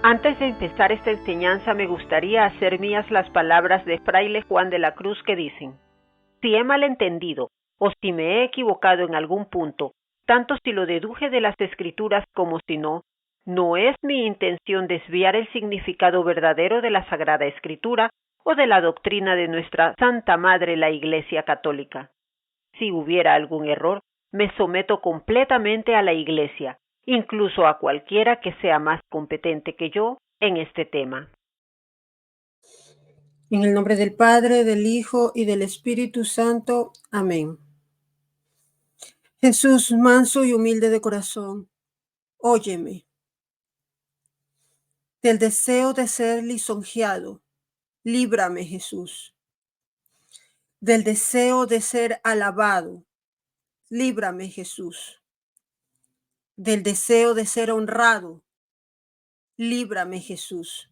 Antes de empezar esta enseñanza me gustaría hacer mías las palabras de Fraile Juan de la Cruz que dicen: si he malentendido o si me he equivocado en algún punto, tanto si lo deduje de las Escrituras como si no, no es mi intención desviar el significado verdadero de la Sagrada Escritura o de la doctrina de nuestra Santa Madre la Iglesia Católica. Si hubiera algún error, me someto completamente a la Iglesia, incluso a cualquiera que sea más competente que yo en este tema. En el nombre del Padre, del Hijo y del Espíritu Santo. Amén. Jesús, manso y humilde de corazón, óyeme. Del deseo de ser lisonjeado, líbrame, Jesús. Del deseo de ser alabado, líbrame, Jesús. Del deseo de ser honrado, líbrame, Jesús.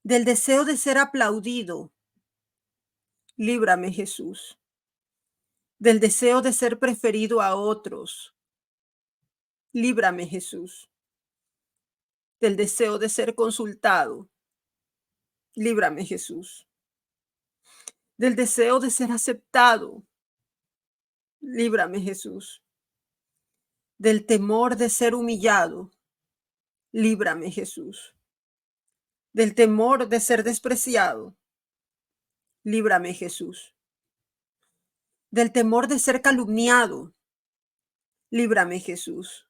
Del deseo de ser aplaudido, líbrame, Jesús. Del deseo de ser preferido a otros, líbrame, Jesús. Del deseo de ser consultado, líbrame, Jesús. Del deseo de ser aceptado, líbrame, Jesús. Del temor de ser humillado, líbrame, Jesús. Del temor de ser despreciado, líbrame, Jesús. Del temor de ser calumniado, líbrame, Jesús.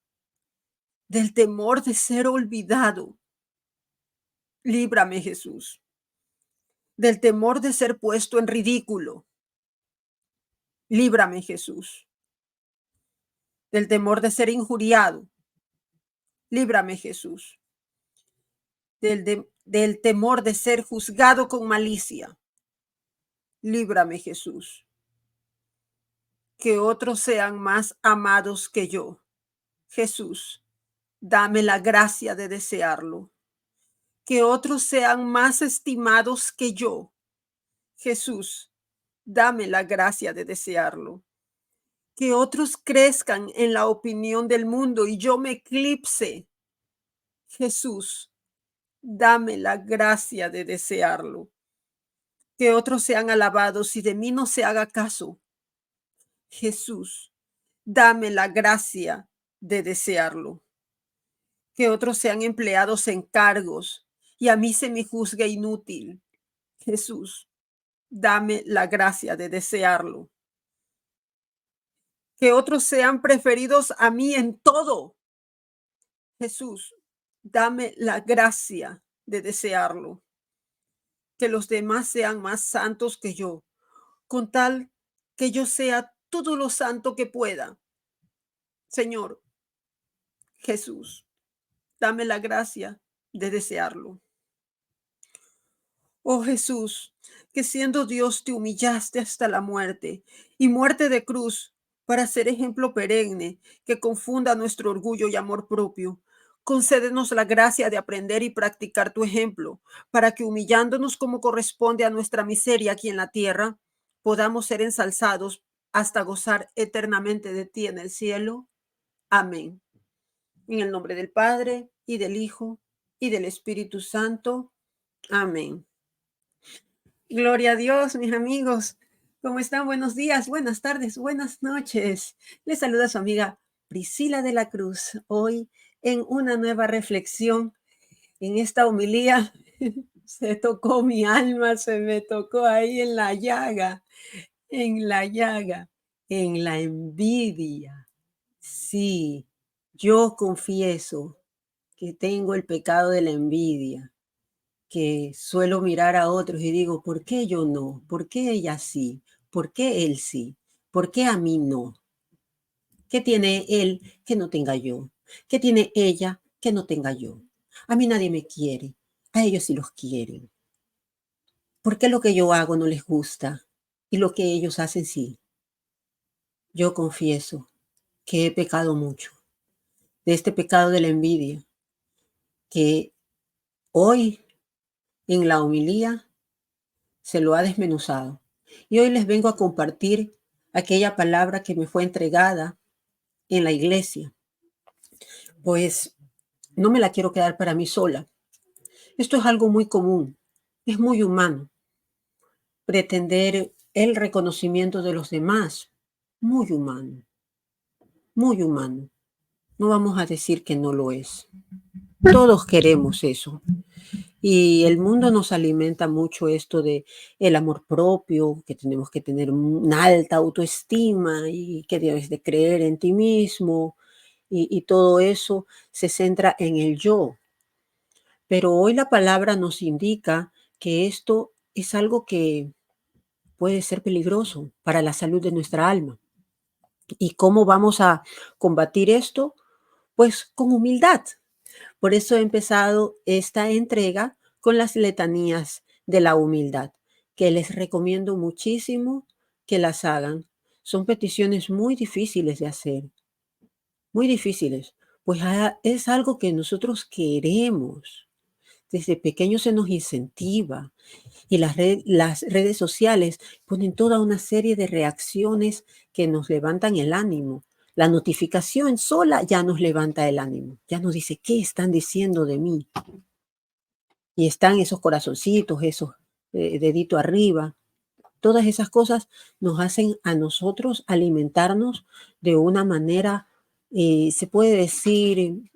Del temor de ser olvidado, líbrame, Jesús. Del temor de ser puesto en ridículo, líbrame, Jesús. Del temor de ser injuriado, líbrame, Jesús. Del temor de ser juzgado con malicia, líbrame, Jesús. Que otros sean más amados que yo. Jesús, dame la gracia de desearlo. Que otros sean más estimados que yo. Jesús, dame la gracia de desearlo. Que otros crezcan en la opinión del mundo y yo me eclipse. Jesús, dame la gracia de desearlo. Que otros sean alabados y de mí no se haga caso. Jesús, dame la gracia de desearlo. Que otros sean empleados en cargos y a mí se me juzgue inútil. Jesús, dame la gracia de desearlo. Que otros sean preferidos a mí en todo. Jesús, dame la gracia de desearlo. Que los demás sean más santos que yo, con tal que yo sea todo lo santo que pueda. Señor Jesús, dame la gracia de desearlo. Oh Jesús, que siendo Dios te humillaste hasta la muerte y muerte de cruz para ser ejemplo perenne que confunda nuestro orgullo y amor propio. Concédenos la gracia de aprender y practicar tu ejemplo, para que humillándonos como corresponde a nuestra miseria aquí en la tierra, podamos ser ensalzados hasta gozar eternamente de ti en el cielo. Amén. En el nombre del Padre, y del Hijo, y del Espíritu Santo. Amén. Gloria a Dios, mis amigos. ¿Cómo están? Buenos días, buenas tardes, buenas noches. Les saluda su amiga Priscila de la Cruz. Hoy en una nueva reflexión, en esta homilía, se tocó mi alma, se me tocó ahí en la llaga, en la llaga, en la envidia. Sí, yo confieso que tengo el pecado de la envidia, que suelo mirar a otros y digo, ¿por qué yo no? ¿Por qué ella sí? ¿Por qué él sí? ¿Por qué a mí no? ¿Qué tiene él que no tenga yo? ¿Qué tiene ella que no tenga yo? A mí nadie me quiere, a ellos sí los quieren. ¿Por qué lo que yo hago no les gusta y lo que ellos hacen sí? Yo confieso que he pecado mucho de este pecado de la envidia, que hoy en la homilía se lo ha desmenuzado. Y hoy les vengo a compartir aquella palabra que me fue entregada en la iglesia. Pues no me la quiero quedar para mí sola, Esto es algo muy común, es muy humano, pretender el reconocimiento de los demás, muy humano, muy humano. No vamos a decir que no lo es. Todos queremos eso. Y el mundo nos alimenta mucho esto de el amor propio, que tenemos que tener una alta autoestima y que debes de creer en ti mismo y todo eso se centra en el yo. Pero hoy la palabra nos indica que esto es algo que puede ser peligroso para la salud de nuestra alma. ¿Y cómo vamos a combatir esto? Pues con humildad. Por eso he empezado esta entrega con las letanías de la humildad, que les recomiendo muchísimo que las hagan. Son peticiones muy difíciles de hacer, muy difíciles, pues es algo que nosotros queremos. Desde pequeños se nos incentiva y las redes sociales ponen toda una serie de reacciones que nos levantan el ánimo. La notificación sola ya nos levanta el ánimo, ya nos dice, ¿qué están diciendo de mí? Y están esos corazoncitos, esos dedito arriba. Todas esas cosas nos hacen a nosotros alimentarnos de una manera, se puede decir,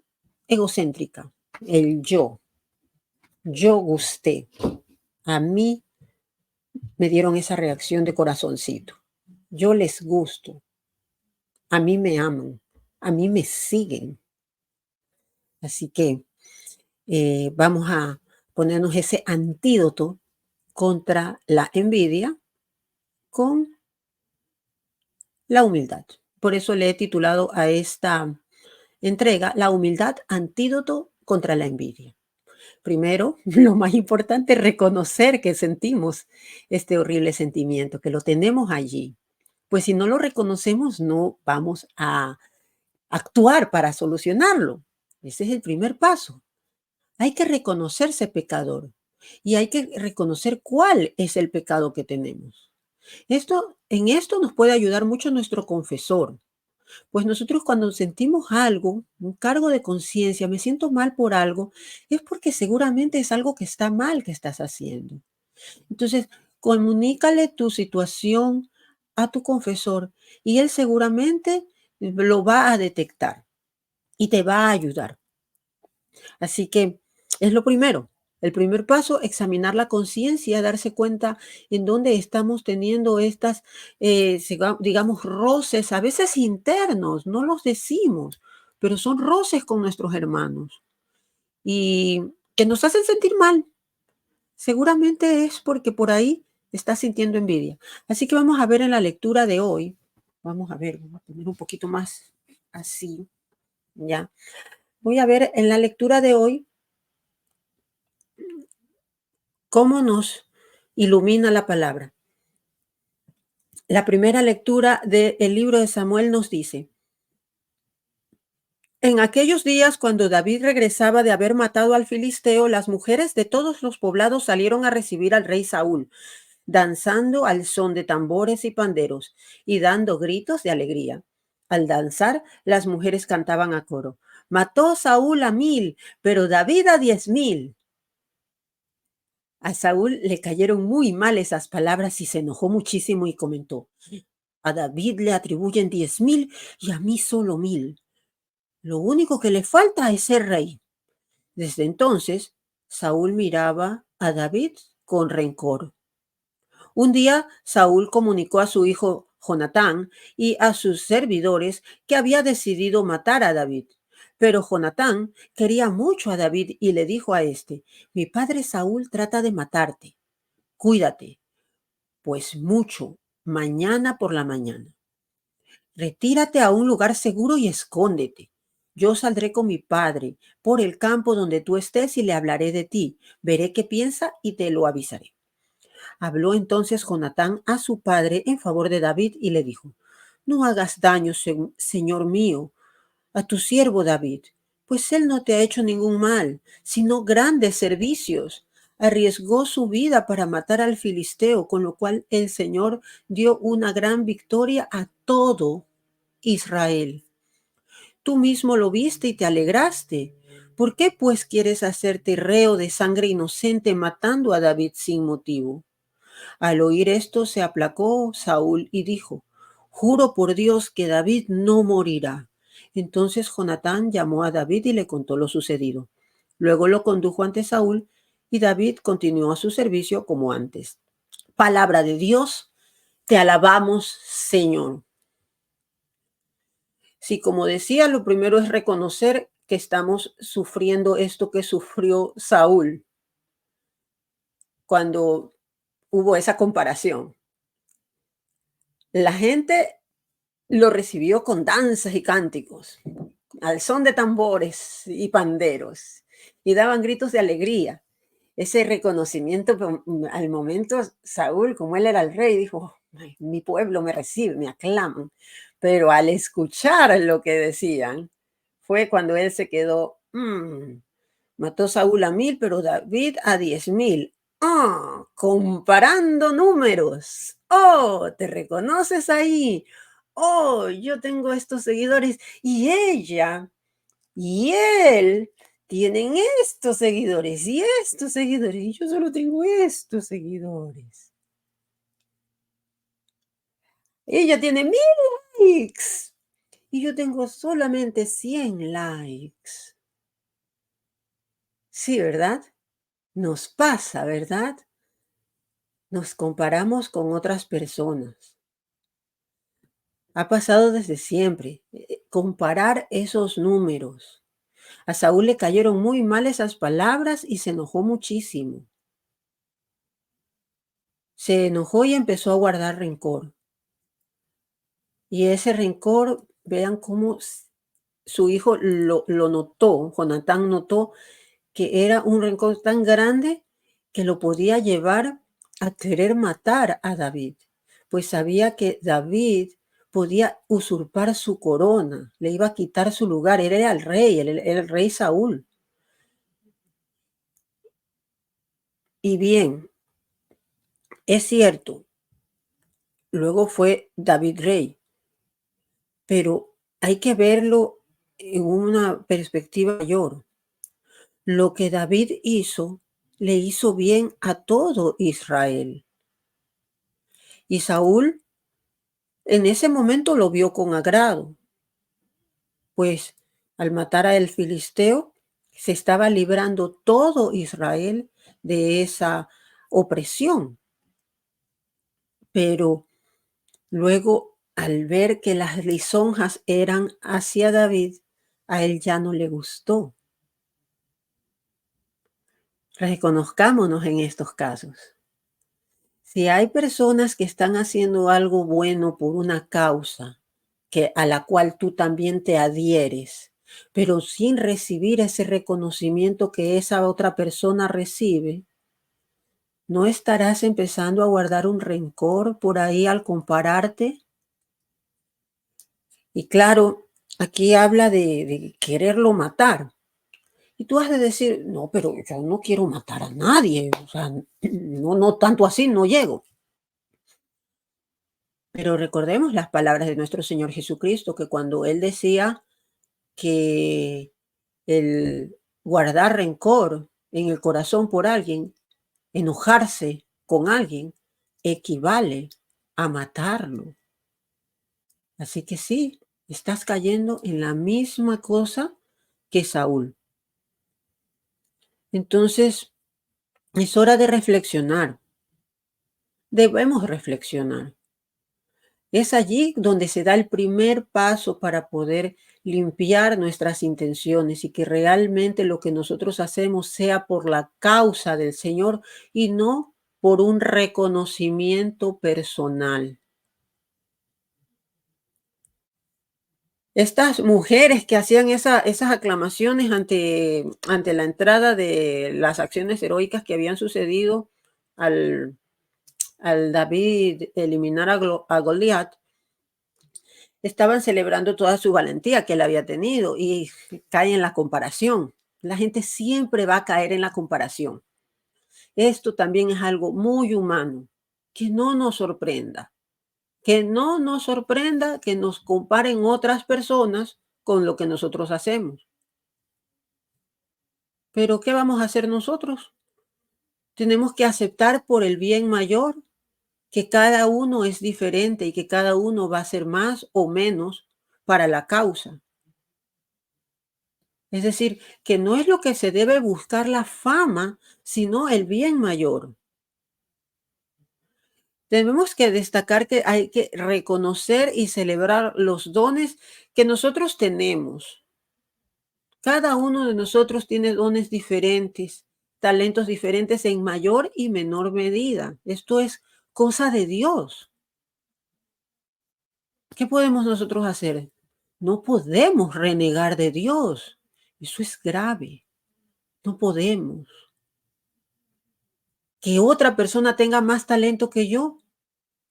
egocéntrica. El yo gusté. A mí me dieron esa reacción de corazoncito. Yo les gusto. A mí me aman. A mí me siguen. Así que vamos a ponernos ese antídoto contra la envidia con la humildad. Por eso le he titulado a esta entrega La humildad, antídoto contra la envidia. Primero, lo más importante es reconocer que sentimos este horrible sentimiento, que lo tenemos allí. Pues si no lo reconocemos, no vamos a actuar para solucionarlo. Ese es el primer paso. Hay que reconocerse pecador y hay que reconocer cuál es el pecado que tenemos. En esto nos puede ayudar mucho nuestro confesor. Pues nosotros cuando sentimos algo, un cargo de conciencia, me siento mal por algo, es porque seguramente es algo que está mal que estás haciendo. Entonces, comunícale tu situación a tu confesor y él seguramente lo va a detectar y te va a ayudar. Así que es lo primero. El primer paso, examinar la conciencia, darse cuenta en dónde estamos teniendo estas, digamos, roces, a veces internos, no los decimos, pero son roces con nuestros hermanos y que nos hacen sentir mal. Seguramente es porque por ahí estás sintiendo envidia. Así que vamos a ver en la lectura de hoy, vamos a ver, vamos a poner un poquito más así, ya. Voy a ver en la lectura de hoy cómo nos ilumina la palabra. La primera lectura del libro de Samuel nos dice, en aquellos días cuando David regresaba de haber matado al filisteo, las mujeres de todos los poblados salieron a recibir al rey Saúl, danzando al son de tambores y panderos y dando gritos de alegría. Al danzar, las mujeres cantaban a coro, mató Saúl a 1000, pero David a 10,000. A Saúl le cayeron muy mal esas palabras y se enojó muchísimo y comentó, a David le atribuyen 10,000 y a mí solo 1000. Lo único que le falta es ser rey. Desde entonces, Saúl miraba a David con rencor. Un día, Saúl comunicó a su hijo Jonatán y a sus servidores que había decidido matar a David. Pero Jonatán quería mucho a David y le dijo a este, mi padre Saúl trata de matarte. Cuídate, pues mucho, mañana por la mañana. Retírate a un lugar seguro y escóndete. Yo saldré con mi padre por el campo donde tú estés y le hablaré de ti. Veré qué piensa y te lo avisaré. Habló entonces Jonatán a su padre en favor de David y le dijo, no hagas daño, señor mío, a tu siervo David, pues él no te ha hecho ningún mal, sino grandes servicios. Arriesgó su vida para matar al filisteo, con lo cual el Señor dio una gran victoria a todo Israel. Tú mismo lo viste y te alegraste, ¿Por qué pues quieres hacerte reo de sangre inocente matando a David sin motivo? Al oír esto se aplacó Saúl y dijo, juro por Dios que David no morirá. Entonces Jonatán llamó a David y le contó lo sucedido. Luego lo condujo ante Saúl y David continuó a su servicio como antes. Palabra de Dios, te alabamos, Señor. Sí, como decía, lo primero es reconocer que estamos sufriendo esto que sufrió Saúl cuando hubo esa comparación. La gente lo recibió con danzas y cánticos, al son de tambores y panderos, y daban gritos de alegría. Ese reconocimiento, al momento Saúl, como él era el rey, dijo, "Ay, mi pueblo me recibe, me aclaman". Pero al escuchar lo que decían, fue cuando él se quedó, mató Saúl a 1000, pero David a 10,000. Comparando números. ¿Te reconoces ahí? Yo tengo estos seguidores y ella y él tienen estos seguidores y estos seguidores y yo solo tengo estos seguidores. Ella tiene 1000 likes y yo tengo solamente 100 likes. Sí, ¿verdad? Nos pasa, ¿verdad? Nos comparamos con otras personas. Ha pasado desde siempre. Comparar esos números. A Saúl le cayeron muy mal esas palabras y se enojó muchísimo. Se enojó y empezó a guardar rencor. Y ese rencor, vean cómo su hijo lo notó, Jonatán notó que era un rencor tan grande que lo podía llevar a querer matar a David, pues sabía que David podía usurpar su corona, le iba a quitar su lugar, él era el rey, él era el rey Saúl. Y bien, es cierto, luego fue David rey, pero hay que verlo en una perspectiva mayor. Lo que David hizo, le hizo bien a todo Israel. Y Saúl en ese momento lo vio con agrado, pues al matar a el filisteo, se estaba librando todo Israel de esa opresión. Pero luego, al ver que las lisonjas eran hacia David, a él ya no le gustó. Reconozcámonos en estos casos. Si hay personas que están haciendo algo bueno por una causa a la cual tú también te adhieres, pero sin recibir ese reconocimiento que esa otra persona recibe, ¿no estarás empezando a guardar un rencor por ahí al compararte? Y claro, aquí habla de quererlo matar. Y tú has de decir, no, pero yo no quiero matar a nadie, o sea, no tanto así, no llego. Pero recordemos las palabras de nuestro Señor Jesucristo, que cuando Él decía que el guardar rencor en el corazón por alguien, enojarse con alguien, equivale a matarlo. Así que sí, estás cayendo en la misma cosa que Saúl. Entonces, es hora de reflexionar. Debemos reflexionar. Es allí donde se da el primer paso para poder limpiar nuestras intenciones y que realmente lo que nosotros hacemos sea por la causa del Señor y no por un reconocimiento personal. Estas mujeres que hacían esas aclamaciones ante la entrada de las acciones heroicas que habían sucedido al David eliminar a Goliat, estaban celebrando toda su valentía que él había tenido y cae en la comparación. La gente siempre va a caer en la comparación. Esto también es algo muy humano, que no nos sorprenda, que no nos sorprenda que nos comparen otras personas con lo que nosotros hacemos. Pero ¿qué vamos a hacer nosotros? Tenemos que aceptar por el bien mayor que cada uno es diferente y que cada uno va a hacer más o menos para la causa. Es decir, que no es lo que se debe buscar la fama, sino el bien mayor. Tenemos que destacar que hay que reconocer y celebrar los dones que nosotros tenemos. Cada uno de nosotros tiene dones diferentes, talentos diferentes en mayor y menor medida. Esto es cosa de Dios. ¿Qué podemos nosotros hacer? No podemos renegar de Dios. Eso es grave. No podemos. Que otra persona tenga más talento que yo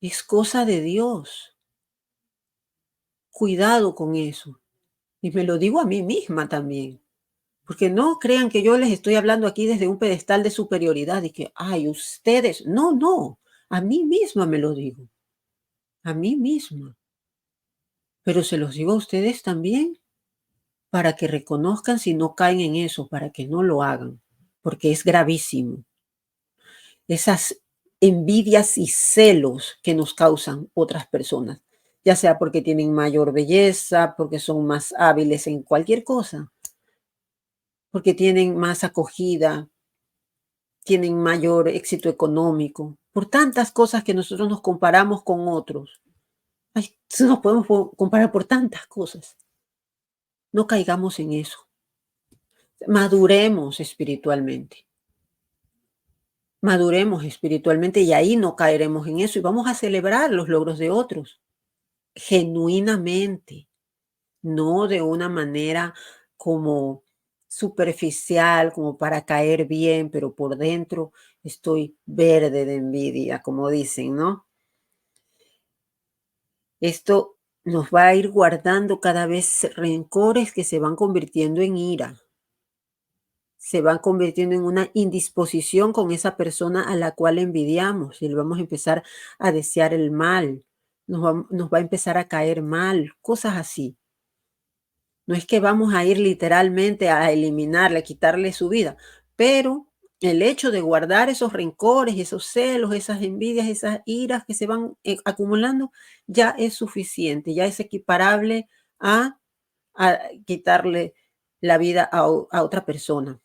es cosa de Dios. Cuidado con eso. Y me lo digo a mí misma también. Porque no crean que yo les estoy hablando aquí desde un pedestal de superioridad y que, ay, ustedes. No, no. A mí misma me lo digo. A mí misma. Pero se los digo a ustedes también para que reconozcan si no caen en eso, para que no lo hagan, porque es gravísimo. Esas envidias y celos que nos causan otras personas, ya sea porque tienen mayor belleza, porque son más hábiles en cualquier cosa, porque tienen más acogida, tienen mayor éxito económico, por tantas cosas que nosotros nos comparamos con otros. Ay, nos podemos comparar por tantas cosas. No caigamos en eso. Maduremos espiritualmente. Maduremos espiritualmente y ahí no caeremos en eso y vamos a celebrar los logros de otros, genuinamente, no de una manera como superficial, como para caer bien, pero por dentro estoy verde de envidia, como dicen, ¿no? Esto nos va a ir guardando cada vez rencores que se van convirtiendo en ira, se van convirtiendo en una indisposición con esa persona a la cual envidiamos y le vamos a empezar a desear el mal, nos va a empezar a caer mal, cosas así. No es que vamos a ir literalmente a eliminarle, a quitarle su vida, pero el hecho de guardar esos rencores, esos celos, esas envidias, esas iras que se van acumulando, ya es suficiente, ya es equiparable a, a quitarle la vida a otra persona.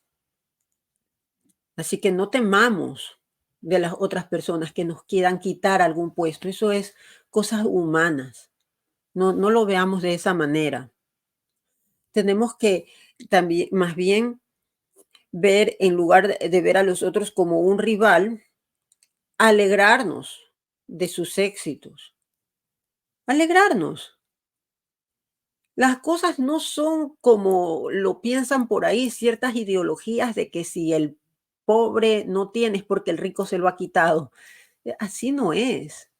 Así que no temamos de las otras personas que nos quieran quitar algún puesto. Eso es cosas humanas. No, no lo veamos de esa manera. Tenemos que también, más bien, ver, en lugar de ver a los otros como un rival, alegrarnos de sus éxitos. Alegrarnos. Las cosas no son como lo piensan por ahí ciertas ideologías de que si el pobre no tiene es porque el rico se lo ha quitado. Así no es.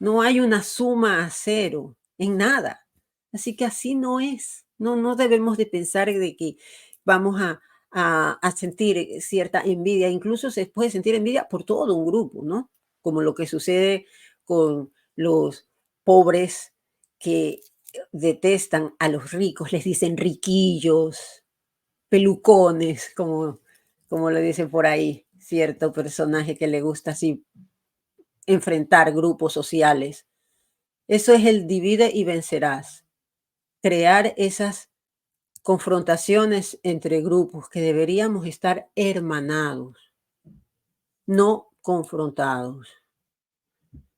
No hay una suma a cero en nada. Así que así no es. No, no debemos de pensar de que vamos a sentir cierta envidia. Incluso se puede sentir envidia por todo un grupo, ¿no? Como lo que sucede con los pobres que detestan a los ricos, les dicen riquillos, pelucones, como lo dicen por ahí, cierto personaje que le gusta así enfrentar grupos sociales. Eso es el divide y vencerás. Crear esas confrontaciones entre grupos que deberíamos estar hermanados, no confrontados.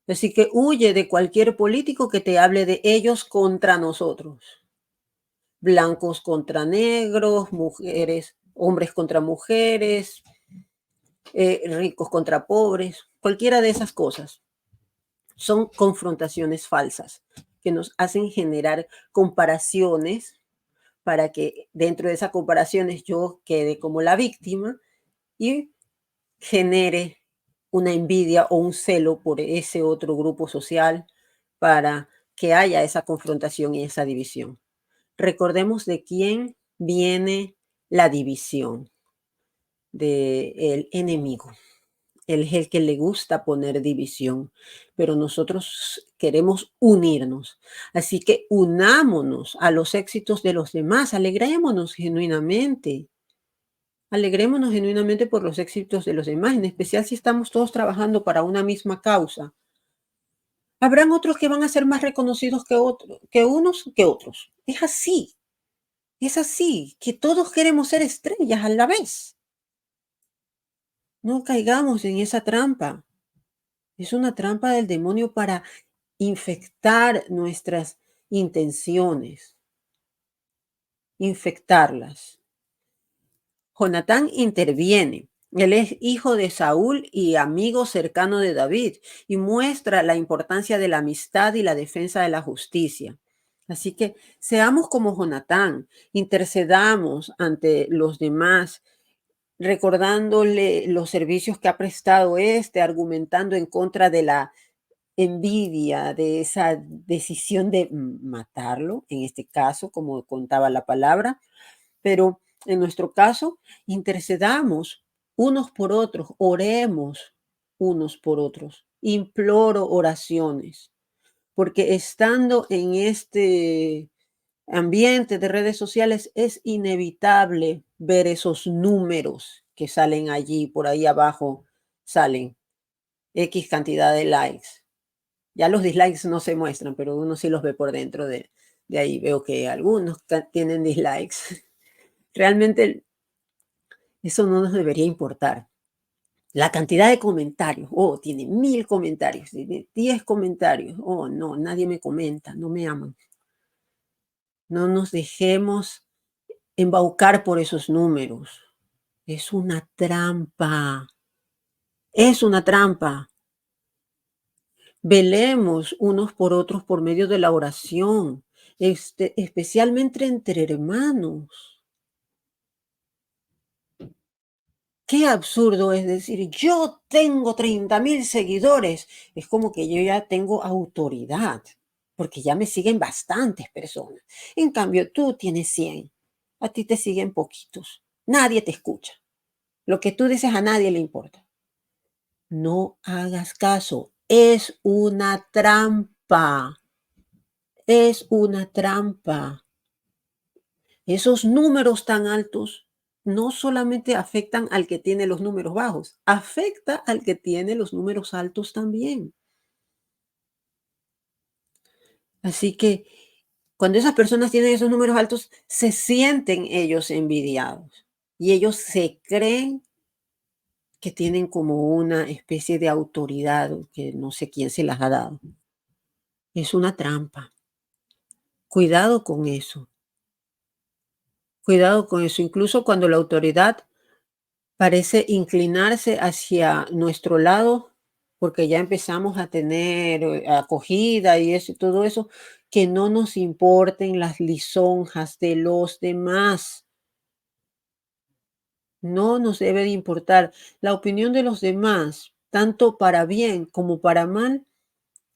Así que huye de cualquier político que te hable de ellos contra nosotros. Blancos contra negros, mujeres, hombres contra mujeres, ricos contra pobres, cualquiera de esas cosas. Son confrontaciones falsas que nos hacen generar comparaciones para que dentro de esas comparaciones yo quede como la víctima y genere una envidia o un celo por ese otro grupo social para que haya esa confrontación y esa división. Recordemos de quién viene la división, del enemigo. Él es el que le gusta poner división, pero nosotros queremos unirnos. Así que unámonos a los éxitos de los demás, alegrémonos genuinamente, Alegrémonos genuinamente por los éxitos de los demás, en especial si estamos todos trabajando para una misma causa. Habrán otros que van a ser más reconocidos que otros, que unos que otros. Es así, que todos queremos ser estrellas a la vez. No caigamos en esa trampa. Es una trampa del demonio para infectar nuestras intenciones, infectarlas. Jonatán interviene. Él es hijo de Saúl y amigo cercano de David y muestra la importancia de la amistad y la defensa de la justicia. Así que seamos como Jonatán, intercedamos ante los demás, recordándole los servicios que ha prestado argumentando en contra de la envidia, de esa decisión de matarlo, en este caso, como contaba la palabra, pero en nuestro caso, intercedamos unos por otros, oremos unos por otros. Imploro oraciones, porque estando en este ambiente de redes sociales es inevitable ver esos números que salen allí, por ahí abajo salen X cantidad de likes. Ya los dislikes no se muestran, pero uno sí los ve por dentro de ahí. Veo que algunos tienen dislikes. Realmente eso no nos debería importar. La cantidad de comentarios, oh, tiene 1000 comentarios, tiene 10 comentarios, oh, no, nadie me comenta, no me aman. No nos dejemos embaucar por esos números. Es una trampa, es una trampa. Velemos unos por otros por medio de la oración, especialmente entre hermanos. Qué absurdo es decir, yo tengo 30,000 seguidores. Es como que yo ya tengo autoridad, porque ya me siguen bastantes personas. En cambio, tú tienes 100. A ti te siguen poquitos. Nadie te escucha. Lo que tú dices a nadie le importa. No hagas caso. Es una trampa. Es una trampa. Esos números tan altos no solamente afectan al que tiene los números bajos, afecta al que tiene los números altos también. Así que cuando esas personas tienen esos números altos, se sienten ellos envidiados y ellos se creen que tienen como una especie de autoridad que no sé quién se las ha dado. Es una trampa. Cuidado con eso. Cuidado con eso. Incluso cuando la autoridad parece inclinarse hacia nuestro lado, porque ya empezamos a tener acogida y eso y todo eso, que no nos importen las lisonjas de los demás. No nos debe de importar la opinión de los demás, tanto para bien como para mal,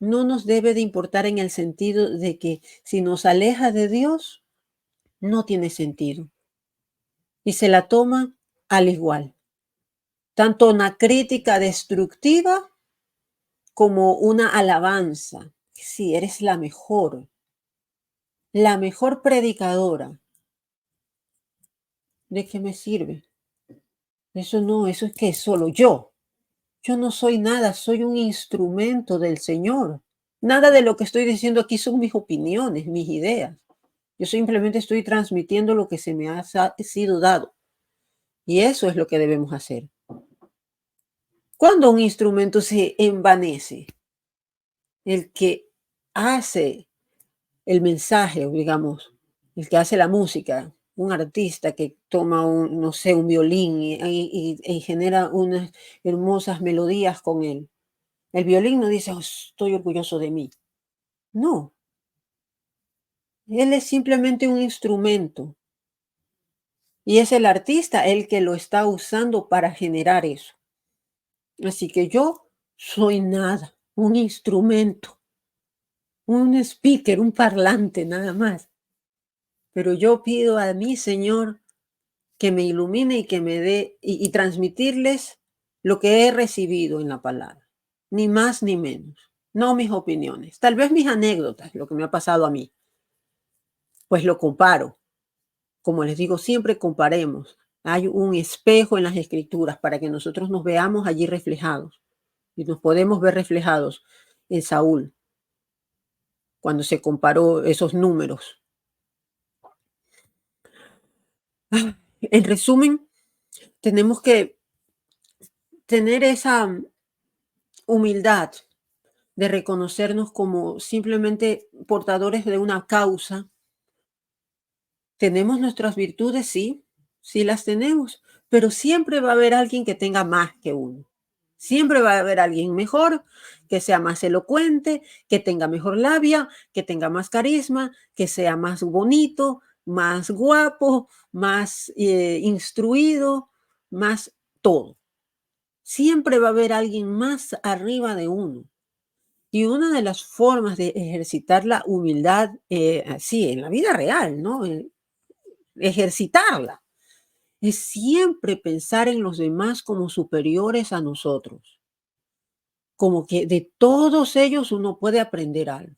no nos debe de importar en el sentido de que si nos aleja de Dios, no tiene sentido. Y se la toma al igual. Tanto una crítica destructiva como una alabanza. Sí, eres la mejor predicadora. ¿De qué me sirve? Eso no, eso es que solo yo. Yo no soy nada, soy un instrumento del Señor. Nada de lo que estoy diciendo aquí son mis opiniones, mis ideas. Yo simplemente estoy transmitiendo lo que se me ha sido dado. Y eso es lo que debemos hacer. Cuando un instrumento se envanece, el que hace el mensaje, digamos, el que hace la música, un artista que toma un, no sé, un violín y genera unas hermosas melodías con él. El violín no dice, "Oh, estoy orgulloso de mí". No, él es simplemente un instrumento y es el artista el que lo está usando para generar eso. Así que yo soy nada, un instrumento, un speaker, un parlante nada más. Pero yo pido a mi Señor que me ilumine y que me dé y transmitirles lo que he recibido en la palabra, ni más ni menos, no mis opiniones, tal vez mis anécdotas, lo que me ha pasado a mí, pues lo comparo. Como les digo, siempre comparemos Hay un espejo en las Escrituras para que nosotros nos veamos allí reflejados. Y nos podemos ver reflejados en Saúl cuando se comparó esos números. En resumen, tenemos que tener esa humildad de reconocernos como simplemente portadores de una causa. Tenemos nuestras virtudes, sí, sí las tenemos, pero siempre va a haber alguien que tenga más que uno. Siempre va a haber alguien mejor, que sea más elocuente, que tenga mejor labia, que tenga más carisma, que sea más bonito, más guapo, más instruido, más todo. Siempre va a haber alguien más arriba de uno. Y una de las formas de ejercitar la humildad, así en la vida real, ¿no? Ejercitarla, es siempre pensar en los demás como superiores a nosotros, como que de todos ellos uno puede aprender algo.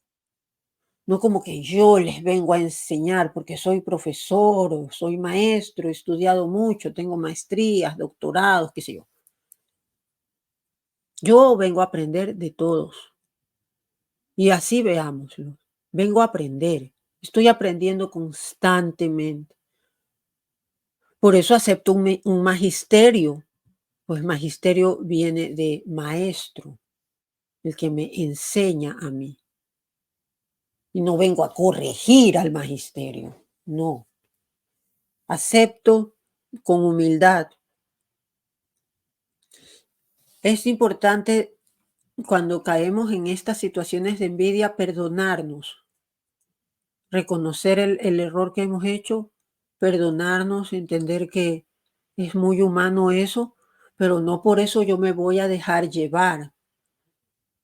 No como que yo les vengo a enseñar porque soy profesor o soy maestro, he estudiado mucho, tengo maestrías, doctorados, qué sé yo. Yo vengo a aprender de todos. Y así veámoslo. Vengo a aprender. Estoy aprendiendo constantemente. Por eso acepto un magisterio, pues magisterio viene de maestro, el que me enseña a mí. Y no vengo a corregir al magisterio, no. Acepto con humildad. Es importante cuando caemos en estas situaciones de envidia perdonarnos, reconocer el error que hemos hecho, perdonarnos, entender que es muy humano eso, pero no por eso yo me voy a dejar llevar,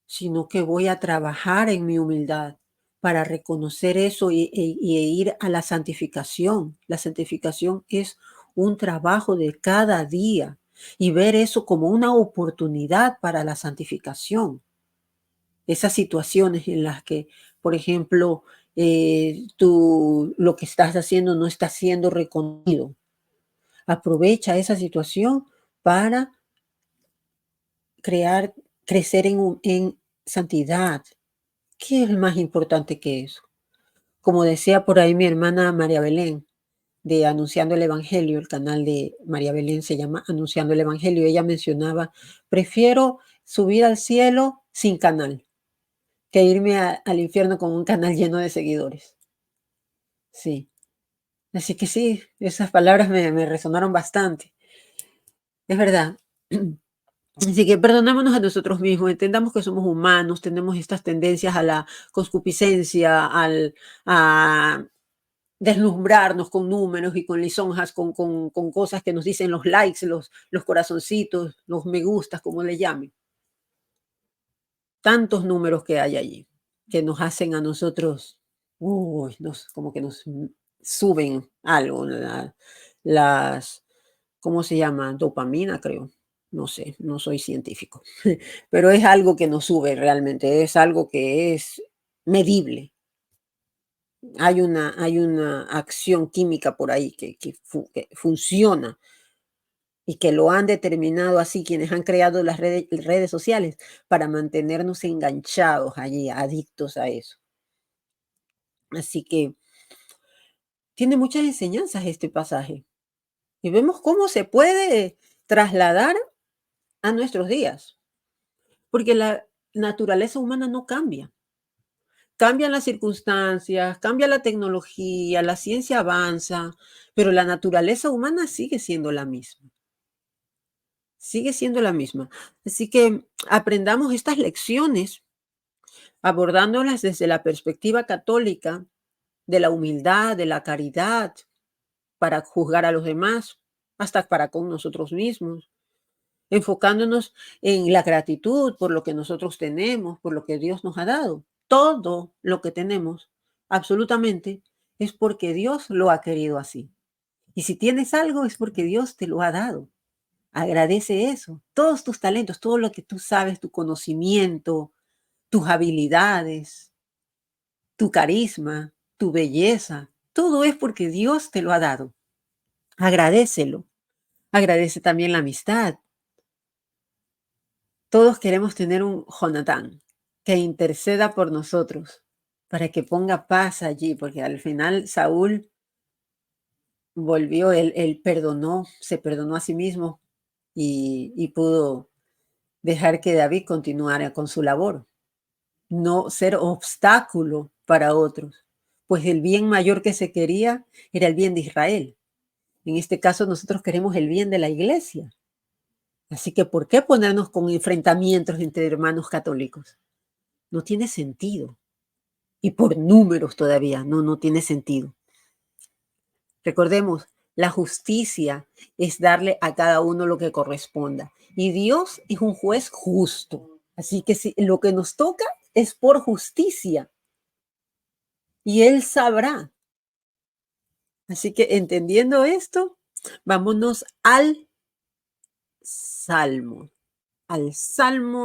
sino que voy a trabajar en mi humildad para reconocer eso y ir a la santificación. La santificación es un trabajo de cada día y ver eso como una oportunidad para la santificación. Esas situaciones en las que, por ejemplo, tú lo que estás haciendo no está siendo reconocido. Aprovecha esa situación para crecer en santidad. ¿Qué es más importante que eso? Como decía por ahí mi hermana María Belén, de Anunciando el Evangelio, el canal de María Belén se llama Anunciando el Evangelio, ella mencionaba, prefiero subir al cielo sin canal que irme al infierno con un canal lleno de seguidores. Sí, así que sí, esas palabras me resonaron bastante. Es verdad. Así que perdonémonos a nosotros mismos, entendamos que somos humanos, tenemos estas tendencias a la concupiscencia, a deslumbrarnos con números y con lisonjas, con cosas que nos dicen los likes, los corazoncitos, los me gustas, como le llamen. Tantos números que hay allí, que nos hacen a nosotros, como que nos suben algo, las, ¿cómo se llama? Dopamina, creo. No sé, no soy científico, pero es algo que nos sube realmente, es algo que es medible. Hay una acción química por ahí que funciona y que lo han determinado así quienes han creado las redes sociales para mantenernos enganchados allí, adictos a eso. Así que tiene muchas enseñanzas este pasaje y vemos cómo se puede trasladar a nuestros días, porque la naturaleza humana no cambia. Cambian las circunstancias, cambia la tecnología, la ciencia avanza, pero la naturaleza humana sigue siendo la misma. Sigue siendo la misma. Así que aprendamos estas lecciones abordándolas desde la perspectiva católica de la humildad, de la caridad, para juzgar a los demás, hasta para con nosotros mismos, enfocándonos en la gratitud por lo que nosotros tenemos, por lo que Dios nos ha dado. Todo lo que tenemos, absolutamente, es porque Dios lo ha querido así. Y si tienes algo es porque Dios te lo ha dado. Agradece eso, todos tus talentos, todo lo que tú sabes, tu conocimiento, tus habilidades, tu carisma, tu belleza, todo es porque Dios te lo ha dado. Agradécelo. Agradece también la amistad. Todos queremos tener un Jonatán que interceda por nosotros para que ponga paz allí, porque al final Saúl volvió, él perdonó, se perdonó a sí mismo y pudo dejar que David continuara con su labor, no ser obstáculo para otros, pues el bien mayor que se quería era el bien de Israel. En este caso nosotros queremos el bien de la iglesia. Así que, ¿por qué ponernos con enfrentamientos entre hermanos católicos? No tiene sentido. Y por números todavía, no tiene sentido. Recordemos, la justicia es darle a cada uno lo que corresponda. Y Dios es un juez justo. Así que si lo que nos toca es por justicia. Y Él sabrá. Así que entendiendo esto, vámonos al salmo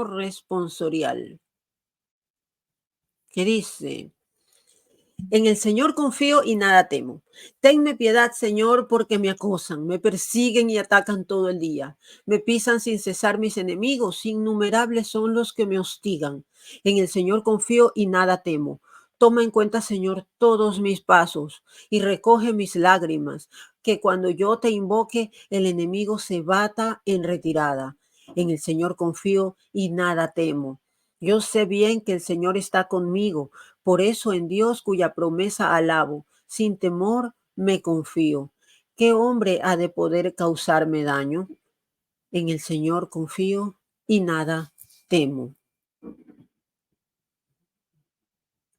responsorial, que dice: en el Señor confío y nada temo. Tenme piedad, Señor, porque me acosan, me persiguen y atacan todo el día. Me pisan sin cesar mis enemigos, innumerables son los que me hostigan. En el Señor confío y nada temo. Toma en cuenta, Señor, todos mis pasos y recoge mis lágrimas, que cuando yo te invoque, el enemigo se bata en retirada. En el Señor confío y nada temo. Yo sé bien que el Señor está conmigo. Por eso en Dios, cuya promesa alabo, sin temor me confío. ¿Qué hombre ha de poder causarme daño? En el Señor confío y nada temo.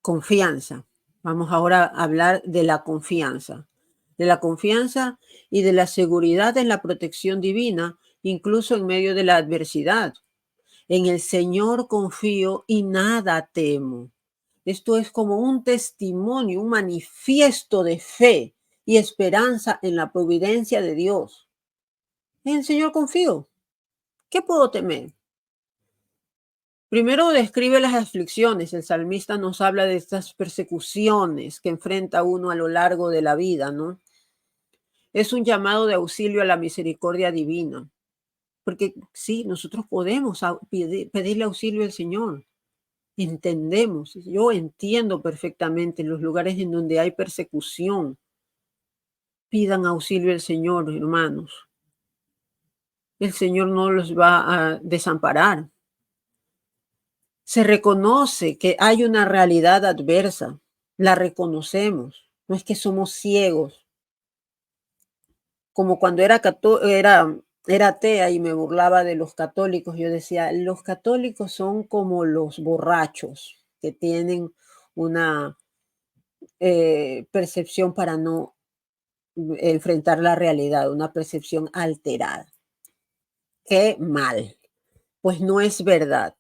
Confianza. Vamos ahora a hablar de la confianza. De la confianza y de la seguridad en la protección divina, incluso en medio de la adversidad. En el Señor confío y nada temo. Esto es como un testimonio, un manifiesto de fe y esperanza en la providencia de Dios. En el Señor confío. ¿Qué puedo temer? Primero describe las aflicciones. El salmista nos habla de estas persecuciones que enfrenta uno a lo largo de la vida, ¿no? Es un llamado de auxilio a la misericordia divina. Porque sí, nosotros podemos pedirle auxilio al Señor. Entendemos, yo entiendo perfectamente los lugares en donde hay persecución. Pidan auxilio al Señor, hermanos. El Señor no los va a desamparar. Se reconoce que hay una realidad adversa. La reconocemos. No es que somos ciegos. Como cuando era atea y me burlaba de los católicos, yo decía, los católicos son como los borrachos que tienen una percepción para no enfrentar la realidad, una percepción alterada. Qué mal. Pues no es verdad.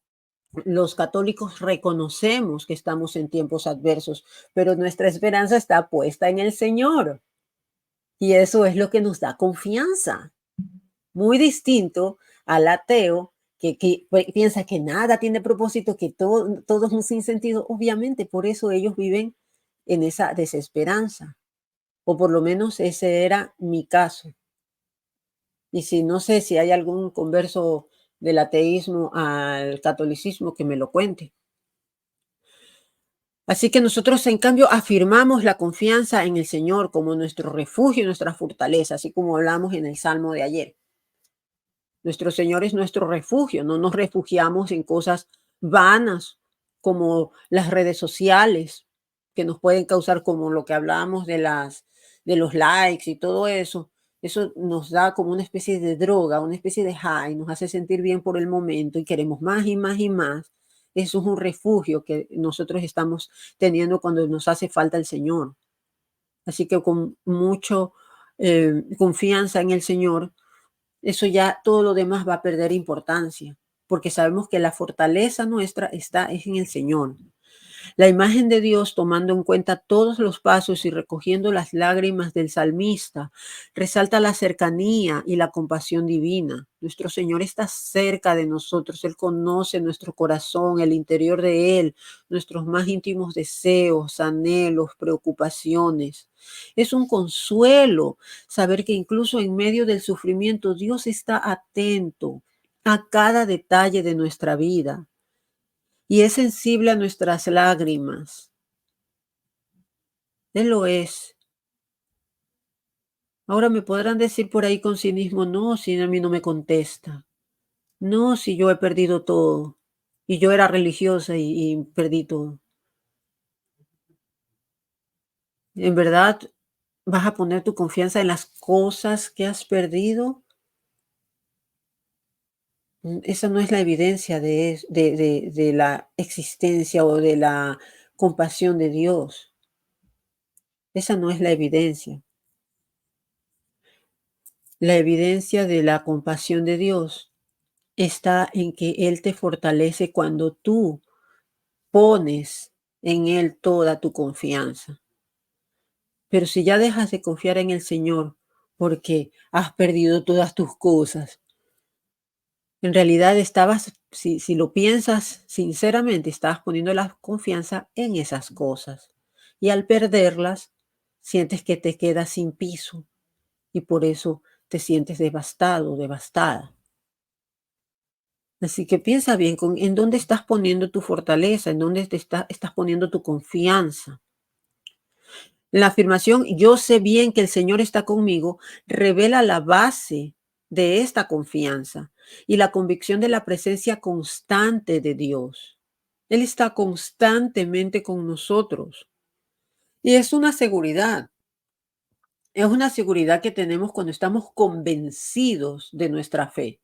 Los católicos reconocemos que estamos en tiempos adversos, pero nuestra esperanza está puesta en el Señor. Y eso es lo que nos da confianza. Muy distinto al ateo que piensa que nada tiene propósito, que todo es un sinsentido. Obviamente, por eso ellos viven en esa desesperanza. O por lo menos ese era mi caso. Y si no sé si hay algún converso del ateísmo al catolicismo que me lo cuente. Así que nosotros, en cambio, afirmamos la confianza en el Señor como nuestro refugio y nuestra fortaleza, así como hablamos en el Salmo de ayer. Nuestro Señor es nuestro refugio, no nos refugiamos en cosas vanas como las redes sociales que nos pueden causar, como lo que hablábamos de los likes y todo eso. Eso nos da como una especie de droga, una especie de high, nos hace sentir bien por el momento y queremos más y más y más. Eso es un refugio que nosotros estamos teniendo cuando nos hace falta el Señor. Así que con mucho confianza en el Señor, eso ya todo lo demás va a perder importancia, porque sabemos que la fortaleza nuestra es en el Señor. La imagen de Dios, tomando en cuenta todos los pasos y recogiendo las lágrimas del salmista, resalta la cercanía y la compasión divina. Nuestro Señor está cerca de nosotros. Él conoce nuestro corazón, el interior de Él, nuestros más íntimos deseos, anhelos, preocupaciones. Es un consuelo saber que incluso en medio del sufrimiento Dios está atento a cada detalle de nuestra vida y es sensible a nuestras lágrimas. Él lo es. Ahora me podrán decir por ahí con cinismo, no, si a mí no me contesta. No, si yo he perdido todo. Y yo era religiosa y perdí todo. ¿En verdad vas a poner tu confianza en las cosas que has perdido? Esa no es la evidencia de la existencia o de la compasión de Dios. Esa no es la evidencia. La evidencia de la compasión de Dios está en que Él te fortalece cuando tú pones en Él toda tu confianza. Pero si ya dejas de confiar en el Señor porque has perdido todas tus cosas, en realidad estabas, si lo piensas sinceramente, estabas poniendo la confianza en esas cosas. Y al perderlas, sientes que te quedas sin piso y por eso te sientes devastado, devastada. Así que piensa bien en dónde estás poniendo tu fortaleza, en dónde estás poniendo tu confianza. La afirmación, yo sé bien que el Señor está conmigo, revela la base de esta confianza y la convicción de la presencia constante de Dios. Él está constantemente con nosotros y es una seguridad que tenemos cuando estamos convencidos de nuestra fe.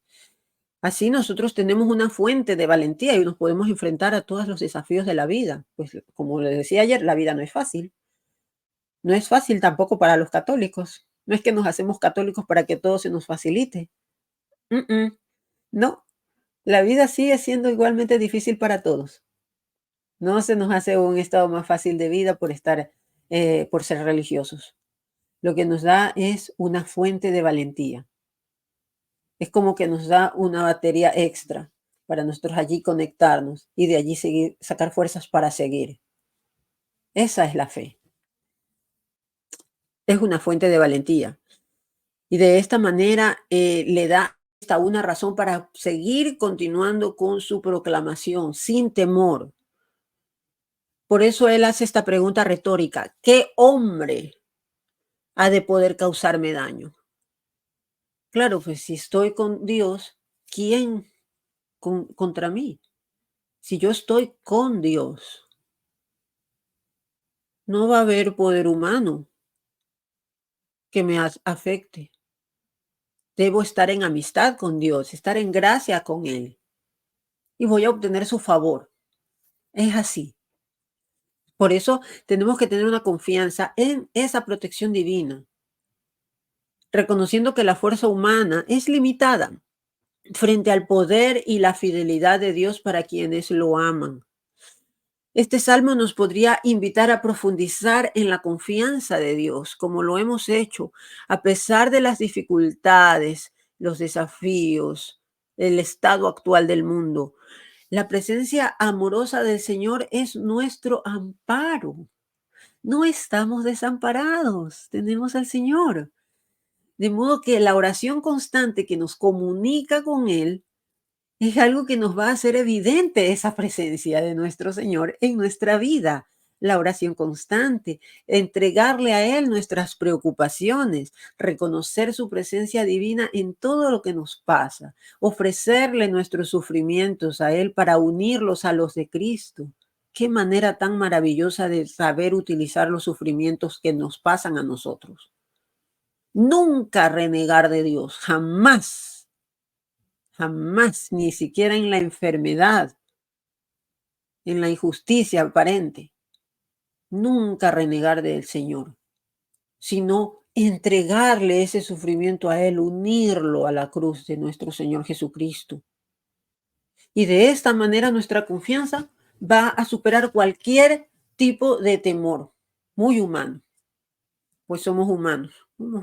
Así nosotros tenemos una fuente de valentía y nos podemos enfrentar a todos los desafíos de la vida. Pues como les decía ayer, la vida no es fácil. No es fácil tampoco para los católicos. No es que nos hacemos católicos para que todo se nos facilite. Mm, mm. No, la vida sigue siendo igualmente difícil para todos. No se nos hace un estado más fácil de vida por ser religiosos. Lo que nos da es una fuente de valentía. Es como que nos da una batería extra para nosotros allí conectarnos y de allí seguir, sacar fuerzas para seguir. Esa es la fe. Es una fuente de valentía. Y de esta manera le da hasta una razón para seguir continuando con su proclamación sin temor. Por eso él hace esta pregunta retórica: ¿qué hombre ha de poder causarme daño? Claro, pues si estoy con Dios, ¿quién contra mí? Si yo estoy con Dios, no va a haber poder humano que me afecte. Debo estar en amistad con Dios, estar en gracia con Él y voy a obtener su favor. Es así. Por eso tenemos que tener una confianza en esa protección divina, reconociendo que la fuerza humana es limitada frente al poder y la fidelidad de Dios para quienes lo aman. Este salmo nos podría invitar a profundizar en la confianza de Dios, como lo hemos hecho, a pesar de las dificultades, los desafíos, el estado actual del mundo. La presencia amorosa del Señor es nuestro amparo. No estamos desamparados, tenemos al Señor. De modo que la oración constante que nos comunica con Él es algo que nos va a hacer evidente esa presencia de nuestro Señor en nuestra vida. La oración constante, entregarle a Él nuestras preocupaciones, reconocer su presencia divina en todo lo que nos pasa, ofrecerle nuestros sufrimientos a Él para unirlos a los de Cristo. Qué manera tan maravillosa de saber utilizar los sufrimientos que nos pasan a nosotros. Nunca renegar de Dios, jamás, jamás, ni siquiera en la enfermedad, en la injusticia aparente. Nunca renegar del Señor, sino entregarle ese sufrimiento a Él, unirlo a la cruz de nuestro Señor Jesucristo. Y de esta manera nuestra confianza va a superar cualquier tipo de temor, muy humano, pues somos humanos.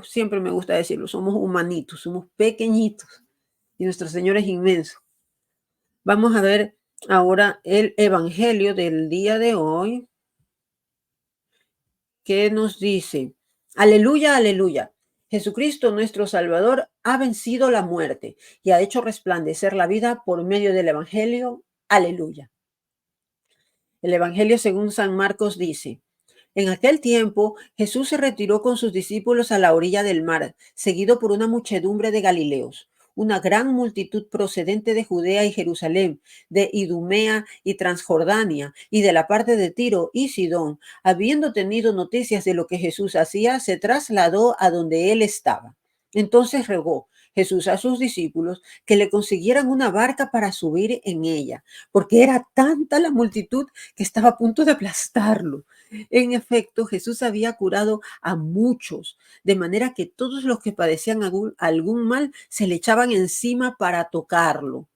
Siempre me gusta decirlo, somos humanitos, somos pequeñitos y nuestro Señor es inmenso. Vamos a ver ahora el Evangelio del día de hoy, que nos dice, aleluya, aleluya. Jesucristo, nuestro Salvador, ha vencido la muerte y ha hecho resplandecer la vida por medio del Evangelio. Aleluya. El Evangelio según San Marcos dice, en aquel tiempo Jesús se retiró con sus discípulos a la orilla del mar, seguido por una muchedumbre de Galileos, una gran multitud procedente de Judea y Jerusalén, de Idumea y Transjordania, y de la parte de Tiro y Sidón. Habiendo tenido noticias de lo que Jesús hacía, se trasladó a donde él estaba. Entonces rogó Jesús a sus discípulos que le consiguieran una barca para subir en ella, porque era tanta la multitud que estaba a punto de aplastarlo. En efecto, Jesús había curado a muchos, de manera que todos los que padecían algún mal se le echaban encima para tocarlo.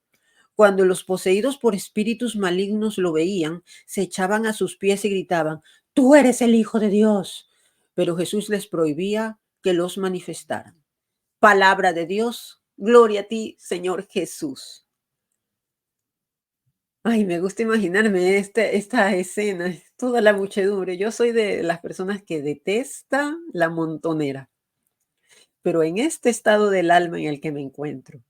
Cuando los poseídos por espíritus malignos lo veían, se echaban a sus pies y gritaban, tú eres el Hijo de Dios. Pero Jesús les prohibía que los manifestaran. Palabra de Dios, gloria a ti, Señor Jesús. Ay, me gusta imaginarme esta escena, toda la muchedumbre. Yo soy de las personas que detesta la montonera, pero en este estado del alma en el que me encuentro,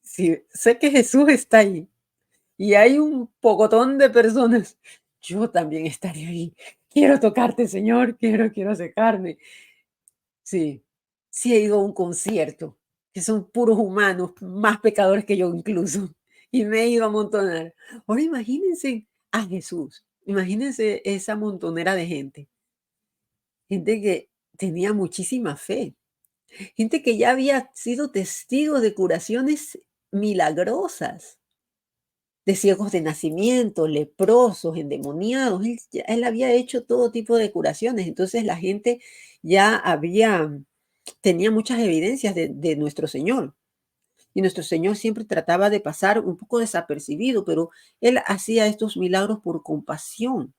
si sé que Jesús está ahí y hay un pocotón de personas, yo también estaré ahí. Quiero tocarte, Señor, quiero acercarme. Sí, sí he ido a un concierto, que son puros humanos, más pecadores que yo incluso, y me he ido a amontonar. Ahora imagínense a Jesús, imagínense esa montonera de gente que tenía muchísima fe, gente que ya había sido testigo de curaciones milagrosas, de ciegos de nacimiento, leprosos, endemoniados. Él había hecho todo tipo de curaciones, entonces la gente ya tenía muchas evidencias de nuestro Señor. Y nuestro Señor siempre trataba de pasar un poco desapercibido, pero Él hacía estos milagros por compasión.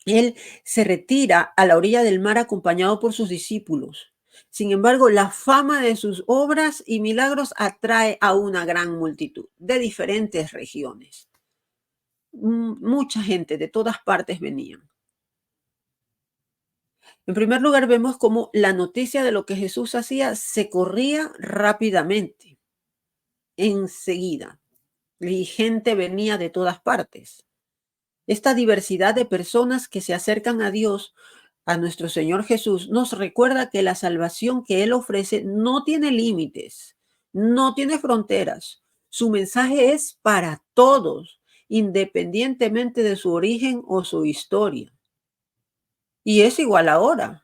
Él se retira a la orilla del mar acompañado por sus discípulos. Sin embargo, la fama de sus obras y milagros atrae a una gran multitud de diferentes regiones. Mucha gente de todas partes venía. En primer lugar, vemos cómo la noticia de lo que Jesús hacía se corría rápidamente, enseguida, y gente venía de todas partes. Esta diversidad de personas que se acercan a Dios, a nuestro Señor Jesús, nos recuerda que la salvación que Él ofrece no tiene límites, no tiene fronteras. Su mensaje es para todos, independientemente de su origen o su historia. Y es igual ahora.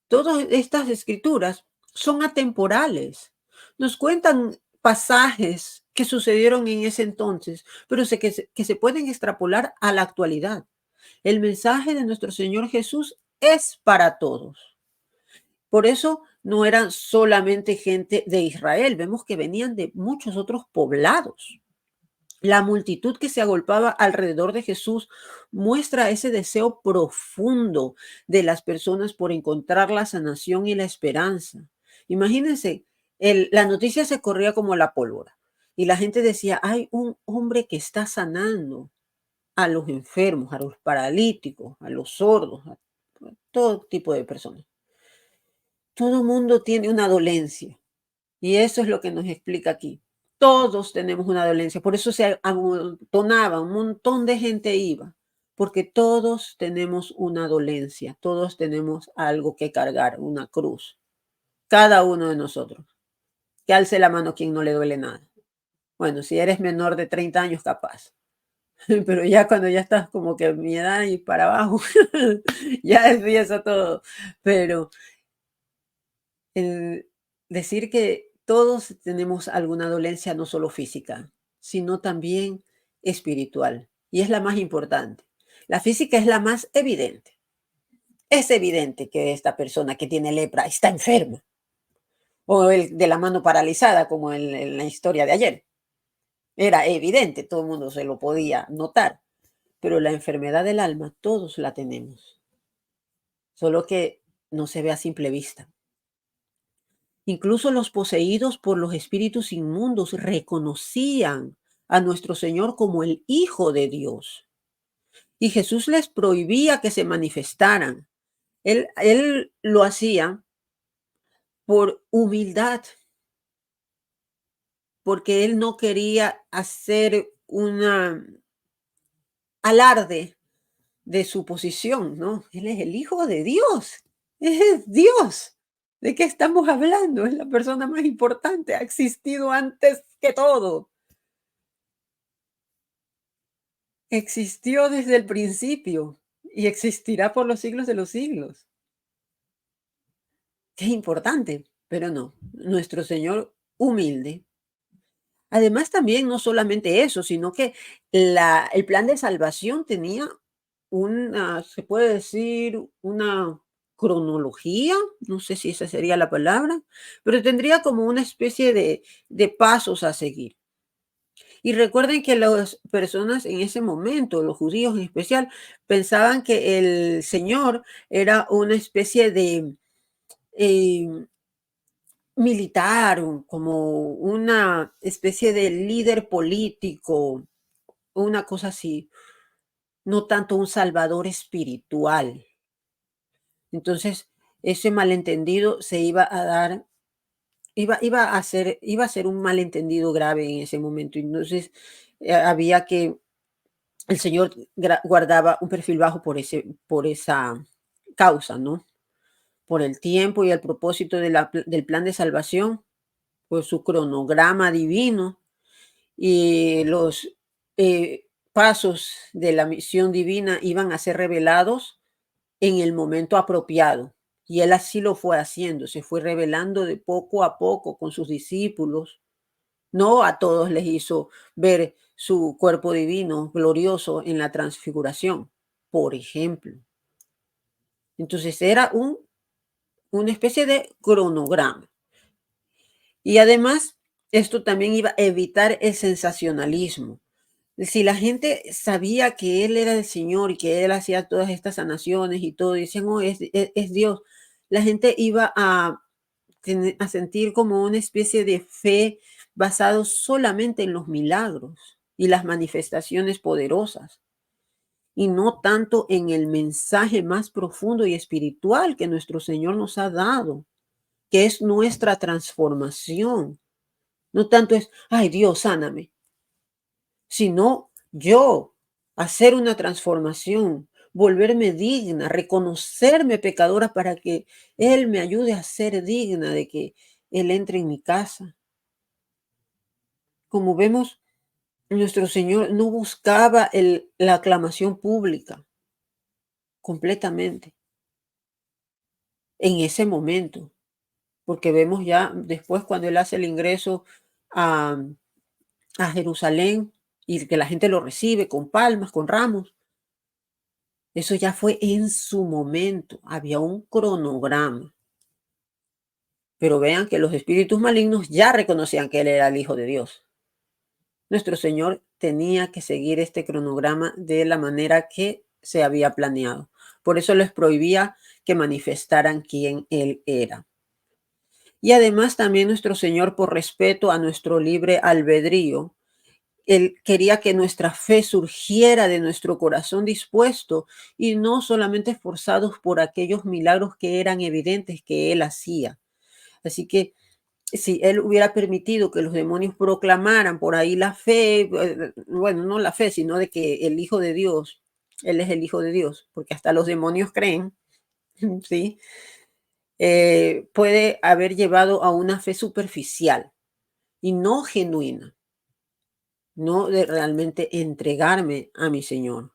Todas estas escrituras son atemporales. Nos cuentan pasajes que sucedieron en ese entonces, pero que se pueden extrapolar a la actualidad. El mensaje de nuestro Señor Jesús es para todos. Por eso no eran solamente gente de Israel, vemos que venían de muchos otros poblados. La multitud que se agolpaba alrededor de Jesús muestra ese deseo profundo de las personas por encontrar la sanación y la esperanza. Imagínense, la noticia se corría como la pólvora y la gente decía, hay un hombre que está sanando a los enfermos, a los paralíticos, a los sordos, a todo tipo de personas. Todo mundo tiene una dolencia. Y eso es lo que nos explica aquí. Todos tenemos una dolencia, por eso se amontonaba, un montón de gente iba, porque todos tenemos una dolencia, todos tenemos algo que cargar, una cruz, cada uno de nosotros. Que alce la mano quien no le duele nada. Bueno, si eres menor de 30 años, capaz, pero ya cuando ya estás como que mi edad y para abajo, ya empieza todo. Pero el decir que todos tenemos alguna dolencia, no solo física, sino también espiritual. Y es la más importante. La física es la más evidente. Es evidente que esta persona que tiene lepra está enferma. O el de la mano paralizada, como en la historia de ayer. Era evidente, todo el mundo se lo podía notar, pero la enfermedad del alma todos la tenemos, solo que no se ve a simple vista. Incluso los poseídos por los espíritus inmundos reconocían a nuestro Señor como el Hijo de Dios. Y Jesús les prohibía que se manifestaran. Él lo hacía por humildad, porque él no quería hacer una alarde de su posición, ¿no? Él es el Hijo de Dios, es Dios. ¿De qué estamos hablando? Es la persona más importante, ha existido antes que todo. Existió desde el principio y existirá por los siglos de los siglos. Qué importante, pero no, nuestro Señor humilde. Además, también no solamente eso, sino que el plan de salvación tenía una, se puede decir, una cronología, no sé si esa sería la palabra, pero tendría como una especie de pasos a seguir. Y recuerden que las personas en ese momento, los judíos en especial, pensaban que el Señor era una especie de eh, militar, como una especie de líder político, una cosa así, no tanto un salvador espiritual. Entonces, ese malentendido se iba a dar, iba a ser un malentendido grave en ese momento. Entonces, había que el Señor guardaba un perfil bajo por esa causa, ¿no? Por el tiempo y el propósito del plan de salvación, por su cronograma divino y los pasos de la misión divina iban a ser revelados en el momento apropiado. Y él así lo fue haciendo, se fue revelando de poco a poco con sus discípulos. No a todos les hizo ver su cuerpo divino glorioso en la transfiguración, por ejemplo. Entonces era una especie de cronograma. Y además, esto también iba a evitar el sensacionalismo. Si la gente sabía que él era el Señor y que él hacía todas estas sanaciones y todo, y decían, oh, es Dios, la gente iba a sentir como una especie de fe basado solamente en los milagros y las manifestaciones poderosas, y no tanto en el mensaje más profundo y espiritual que nuestro Señor nos ha dado, que es nuestra transformación. No tanto es, ay Dios, sáname, sino yo hacer una transformación, volverme digna, reconocerme pecadora para que Él me ayude a ser digna de que Él entre en mi casa. Como vemos, nuestro Señor no buscaba la aclamación pública completamente en ese momento, porque vemos ya después cuando Él hace el ingreso a, a Jerusalén y que la gente lo recibe con palmas, con ramos. Eso ya fue en su momento, había un cronograma. Pero vean que los espíritus malignos ya reconocían que Él era el Hijo de Dios. Nuestro Señor tenía que seguir este cronograma de la manera que se había planeado. Por eso les prohibía que manifestaran quién Él era. Y además también nuestro Señor, por respeto a nuestro libre albedrío, Él quería que nuestra fe surgiera de nuestro corazón dispuesto y no solamente esforzados por aquellos milagros que eran evidentes que Él hacía. Así que si Él hubiera permitido que los demonios proclamaran por ahí la fe, bueno, no la fe, sino de que el Hijo de Dios, Él es el Hijo de Dios, porque hasta los demonios creen, ¿sí? Puede haber llevado a una fe superficial y no genuina, no de realmente entregarme a mi Señor.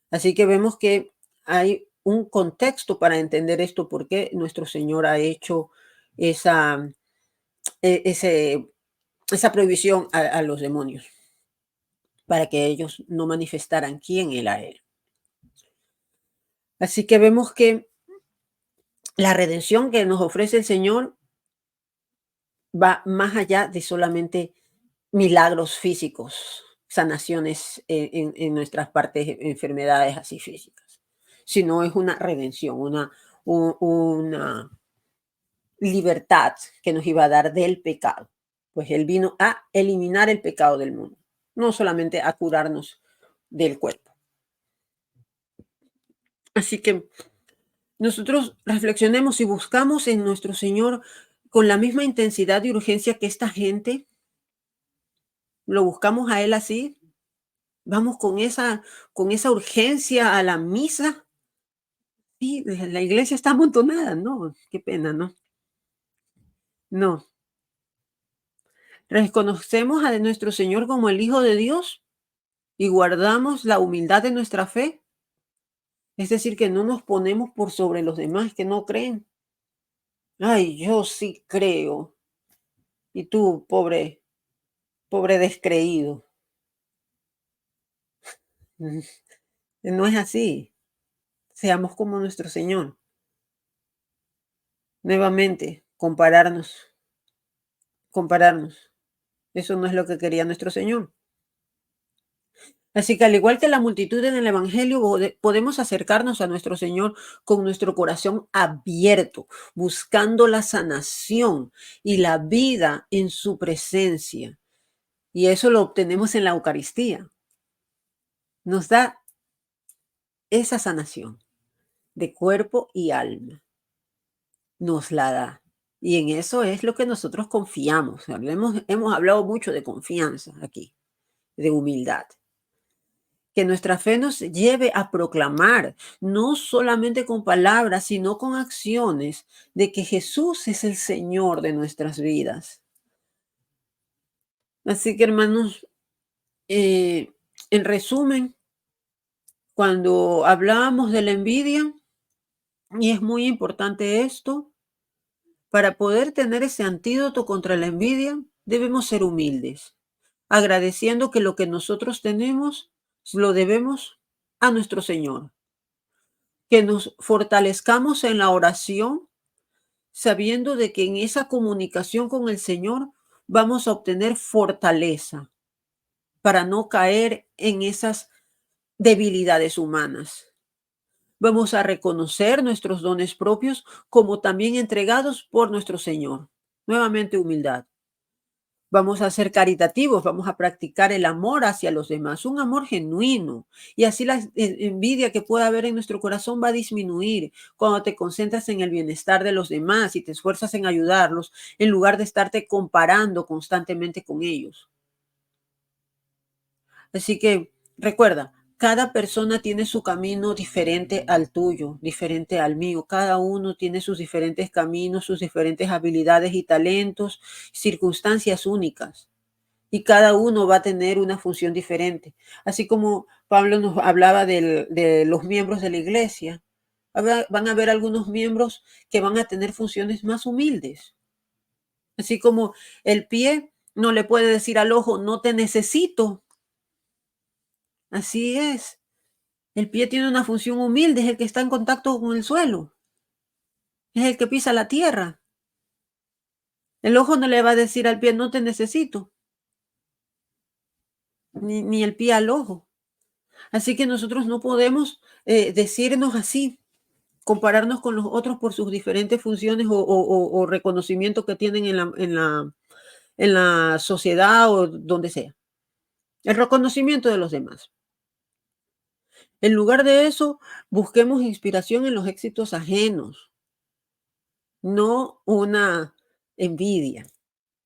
Así que vemos que hay un contexto para entender esto, porque nuestro Señor ha hecho esa, ese, esa prohibición a los demonios para que ellos no manifestaran quién era Él. Así que vemos que la redención que nos ofrece el Señor va más allá de solamente milagros físicos, sanaciones en nuestras partes, enfermedades así físicas, sino es una redención, una libertad que nos iba a dar del pecado. Pues Él vino a eliminar el pecado del mundo, no solamente a curarnos del cuerpo. Así que nosotros reflexionemos y buscamos en nuestro Señor con la misma intensidad y urgencia que esta gente, lo buscamos a Él así, vamos con esa urgencia a la misa. Sí, la iglesia está amontonada, no, qué pena, ¿no? No. Reconocemos a nuestro Señor como el Hijo de Dios y guardamos la humildad de nuestra fe. Es decir, que no nos ponemos por sobre los demás que no creen. Ay, yo sí creo. Y tú, pobre descreído. No es así. Seamos como nuestro Señor. Nuevamente, compararnos. Eso no es lo que quería nuestro Señor. Así que al igual que la multitud en el Evangelio, podemos acercarnos a nuestro Señor con nuestro corazón abierto, buscando la sanación y la vida en su presencia. Y eso lo obtenemos en la Eucaristía. Nos da esa sanación de cuerpo y alma. Nos la da. Y en eso es lo que nosotros confiamos. Hemos hablado mucho de confianza aquí, de humildad. Que nuestra fe nos lleve a proclamar, no solamente con palabras, sino con acciones, de que Jesús es el Señor de nuestras vidas. Así que, hermanos, en resumen, cuando hablábamos de la envidia, y es muy importante esto, para poder tener ese antídoto contra la envidia, debemos ser humildes, agradeciendo que lo que nosotros tenemos lo debemos a nuestro Señor. Que nos fortalezcamos en la oración, sabiendo de que en esa comunicación con el Señor vamos a obtener fortaleza para no caer en esas debilidades humanas. Vamos a reconocer nuestros dones propios como también entregados por nuestro Señor. Nuevamente humildad. Vamos a ser caritativos, vamos a practicar el amor hacia los demás, un amor genuino. Y así la envidia que pueda haber en nuestro corazón va a disminuir cuando te concentras en el bienestar de los demás y te esfuerzas en ayudarlos en lugar de estarte comparando constantemente con ellos. Así que recuerda, cada persona tiene su camino diferente al tuyo, diferente al mío. Cada uno tiene sus diferentes caminos, sus diferentes habilidades y talentos, circunstancias únicas. Y cada uno va a tener una función diferente. Así como Pablo nos hablaba de los miembros de la iglesia, van a haber algunos miembros que van a tener funciones más humildes. Así como el pie no le puede decir al ojo, no te necesito. Así es. El pie tiene una función humilde, es el que está en contacto con el suelo. Es el que pisa la tierra. El ojo no le va a decir al pie, no te necesito. Ni el pie al ojo. Así que nosotros no podemos decirnos así, compararnos con los otros por sus diferentes funciones o reconocimiento que tienen en la sociedad o donde sea. El reconocimiento de los demás. En lugar de eso, busquemos inspiración en los éxitos ajenos, no una envidia,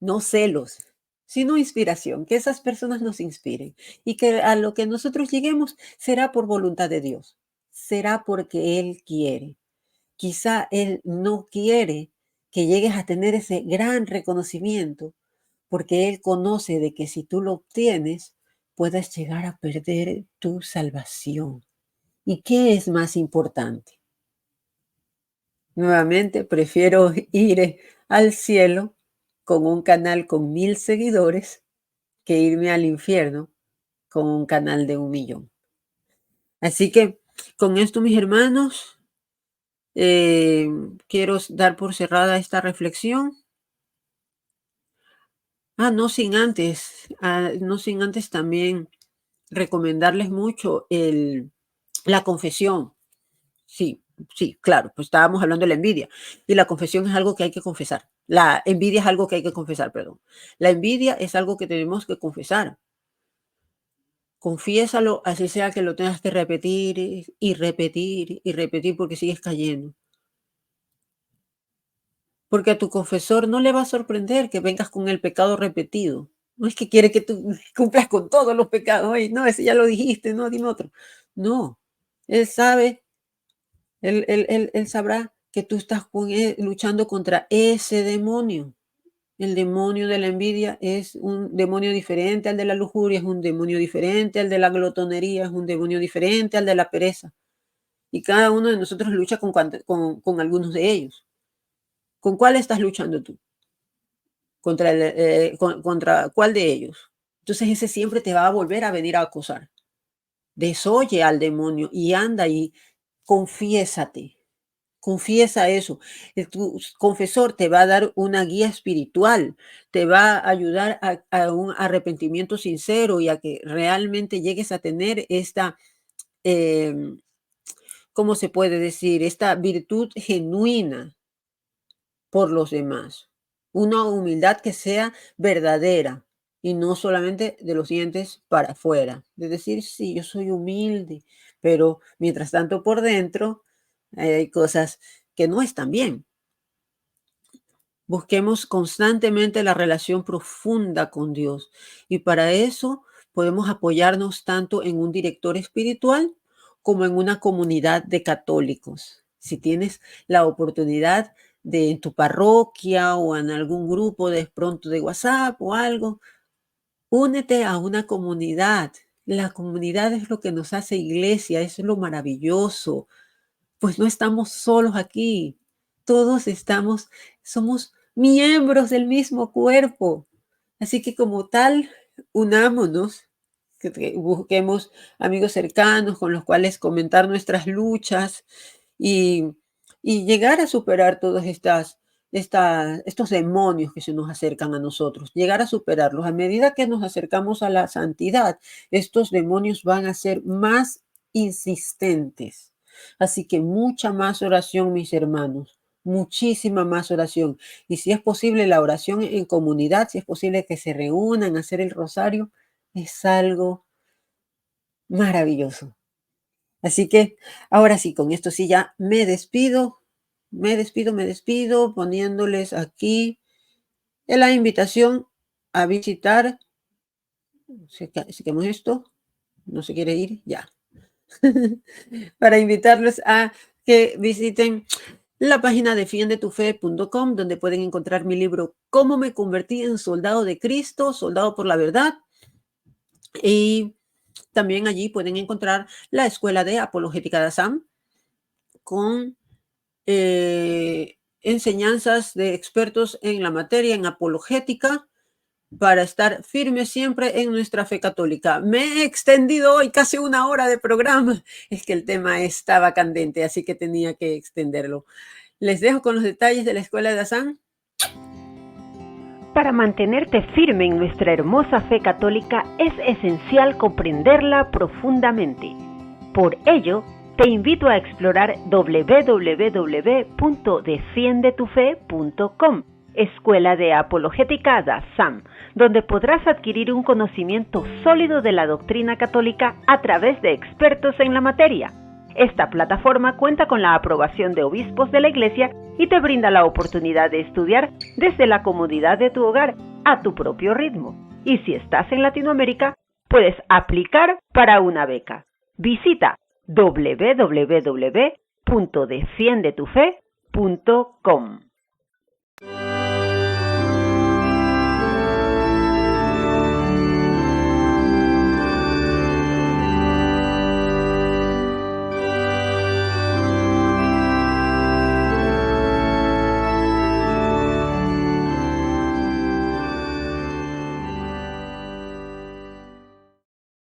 no celos, sino inspiración, que esas personas nos inspiren y que a lo que nosotros lleguemos será por voluntad de Dios, será porque Él quiere. Quizá Él no quiere que llegues a tener ese gran reconocimiento porque Él conoce de que si tú lo obtienes, puedes llegar a perder tu salvación. ¿Y qué es más importante? Nuevamente, prefiero ir al cielo con un canal con 1000 seguidores que irme al infierno con un canal de 1 millón. Así que con esto, mis hermanos, quiero dar por cerrada esta reflexión. No sin antes también recomendarles mucho la confesión. Sí, sí, claro, pues estábamos hablando de la envidia. Y la confesión es algo que hay que confesar. La envidia es algo que hay que confesar, perdón. La envidia es algo que tenemos que confesar. Confiésalo, así sea que lo tengas que repetir y repetir y repetir porque sigues cayendo. Porque a tu confesor no le va a sorprender que vengas con el pecado repetido. No es que quiere que tú cumplas con todos los pecados. Ay, no, ese ya lo dijiste, no, dime otro. No, él sabe, él sabrá que tú estás luchando contra ese demonio. El demonio de la envidia es un demonio diferente al de la lujuria, es un demonio diferente al de la glotonería, es un demonio diferente al de la pereza. Y cada uno de nosotros lucha con algunos de ellos. ¿Con cuál estás luchando tú? ¿Contra cuál de ellos? Entonces ese siempre te va a volver a venir a acusar. Desoye al demonio y anda y confiésate. Confiesa eso. Tu confesor te va a dar una guía espiritual, te va a ayudar a un arrepentimiento sincero y a que realmente llegues a tener esta, ¿cómo se puede decir? Esta virtud genuina por los demás. Una humildad que sea verdadera y no solamente de los dientes para afuera. De decir, sí, yo soy humilde, pero mientras tanto por dentro hay cosas que no están bien. Busquemos constantemente la relación profunda con Dios y para eso podemos apoyarnos tanto en un director espiritual como en una comunidad de católicos. Si tienes la oportunidad de en tu parroquia o en algún grupo de pronto de WhatsApp o algo, únete a una comunidad. La comunidad es lo que nos hace iglesia, eso es lo maravilloso. Pues no estamos solos aquí, todos somos miembros del mismo cuerpo. Así que como tal, unámonos, que busquemos amigos cercanos con los cuales comentar nuestras luchas y, y llegar a superar todos estos demonios que se nos acercan a nosotros, llegar a superarlos. A medida que nos acercamos a la santidad, estos demonios van a ser más insistentes. Así que mucha más oración, mis hermanos, muchísima más oración. Y si es posible la oración en comunidad, si es posible que se reúnan a hacer el rosario, es algo maravilloso. Así que ahora sí, con esto sí ya me despido, poniéndoles aquí la invitación a visitar. Chequemos esto, no se quiere ir, ya. Para invitarlos a que visiten la página defiendetufe.com, donde pueden encontrar mi libro Cómo me convertí en soldado de Cristo, soldado por la verdad. Y también allí pueden encontrar la Escuela de Apologética de Assam con enseñanzas de expertos en la materia, en apologética, para estar firmes siempre en nuestra fe católica. Me he extendido hoy casi 1 hora de programa. Es que el tema estaba candente, así que tenía que extenderlo. Les dejo con los detalles de la Escuela de Assam. Para mantenerte firme en nuestra hermosa fe católica es esencial comprenderla profundamente. Por ello, te invito a explorar www.defiendetufe.com, Escuela de Apologética de Assam, donde podrás adquirir un conocimiento sólido de la doctrina católica a través de expertos en la materia. Esta plataforma cuenta con la aprobación de obispos de la Iglesia y te brinda la oportunidad de estudiar desde la comodidad de tu hogar a tu propio ritmo. Y si estás en Latinoamérica, puedes aplicar para una beca. Visita www.defiendetufe.com.